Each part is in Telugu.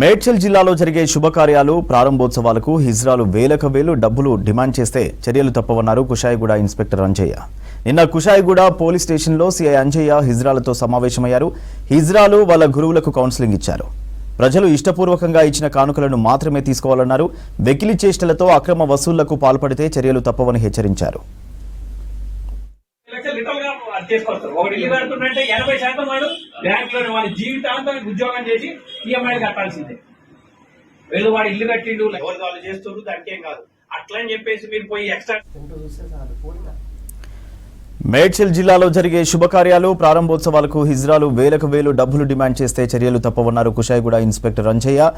మేడ్చల్ జిల్లాలో జరిగే శుభకార్యాలు ప్రారంభోత్సవాలకు హిజ్రాలు వేలకు వేలు డబ్బులు డిమాండ్ చేస్తే చర్యలు తప్పవన్నారు కుషాయిగూడ ఇన్స్పెక్టర్ అంజయ్య. నిన్న కుషాయిగూడ పోలీస్ స్టేషన్లో సీఐ అంజయ్య హిజ్రాలతో సమావేశమయ్యారు. హిజ్రాలు వాళ్ళ గురువులకు కౌన్సిలింగ్ ఇచ్చారు. ప్రజలు ఇష్టపూర్వకంగా ఇచ్చిన కానుకలను మాత్రమే తీసుకోవాలన్నారు. వెకిలి చేష్టలతో అక్రమ వసూళ్లకు పాల్పడితే చర్యలు తప్పవని హెచ్చరించారు. చేసుకొస్తారు. ఒకటి ఇల్లు కడుతుంటే 80% వాడు బ్యాంకులో వాడి జీవితాంతానికి ఉద్యోగం చేసి ఈఎంఐలు కట్టాల్సిందే. ఏదో వాడు ఇల్లు కట్టిండు ఎవరు వాళ్ళు చేస్తున్నారు, దానికి ఏం కాదు. అట్లని చెప్పేసి మీరు పోయి ఎక్స్ట్రా. మేడ్చల్ జిల్లాలో జరిగే శుభకార్యాలు ప్రారంభోత్సవాలకు హిజ్రాలు వేలకు వేలు డబ్బులు డిమాండ్ చేస్తే చర్యలు తప్పవన్నారు కుషాయిగూడ ఇన్స్పెక్టర్ అంజయ్య.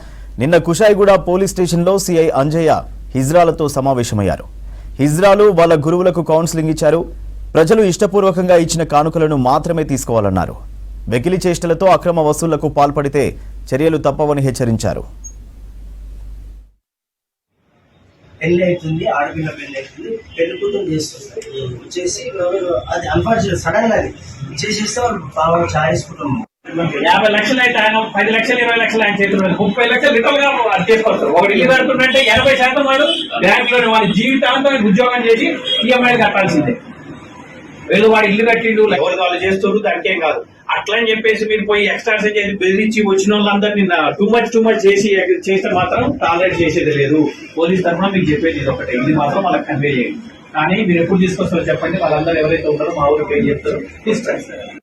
నిన్న కుషాయిగూడ పోలీస్ స్టేషన్లో సీఐ అంజయ్య హిజ్రాలతో సమావేశమయ్యారు. హిజ్రాలు వాళ్ళ గురువులకు కౌన్సిలింగ్ ఇచ్చారు. ప్రజలు ఇష్టపూర్వకంగా ఇచ్చిన కానుకలను మాత్రమే తీసుకోవాలన్నారు. వెకిలి చేష్టలతో అక్రమ వసూళ్లకు పాల్పడితే చర్యలు తప్పవని హెచ్చరించారు. పెళ్లి అవుతుంది, ఆడపిల్ల పెళ్లి అవుతుంది, పెళ్లి కూతురు చేస్తుంది. చేసి అది అన్ఫార్చునేట్ సడన్ గా అది చేసేస్తే వాళ్ళు బాగా చాయేసుకుంటాం. 50 లక్షలు అయితే ఆయన 10 లక్షలు 20 లక్షలు ఆయన చేతులు 30 లక్షలు రిటర్న్ గా చేసుకొస్తారు. ఒకటి ఇల్లు కడుతుంటే 80% వాడు బ్యాంకులో వాడి జీవితాంతానికి ఉద్యోగం చేసి ఈఎంఐలు కట్టాల్సిందే. ఏదో వాడు ఇల్లు కట్టిండు ఎవరు వాళ్ళు చేస్తున్నారు, దానికి ఏం కాదు. అట్లని చెప్పేసి మీరు పోయి ఎక్స్ట్రాస్ చేసి బెదిరించి వచ్చిన వాళ్ళందరినీ టూ మచ్ చేస్తే మాత్రం టాలరేట్ చేసేది లేదు. పోలీస్ తరఫున మీకు చెప్పేది ఇది ఒకటే, ఇది మాత్రం వాళ్ళకి కన్వే చేయండి. కానీ మీరు ఎప్పుడు తీసుకొస్తారో చెప్పండి, వాళ్ళందరూ ఎవరైతే ఉంటారో మా ఊరికి ఏం చెప్తారో తీసుకొస్తారు.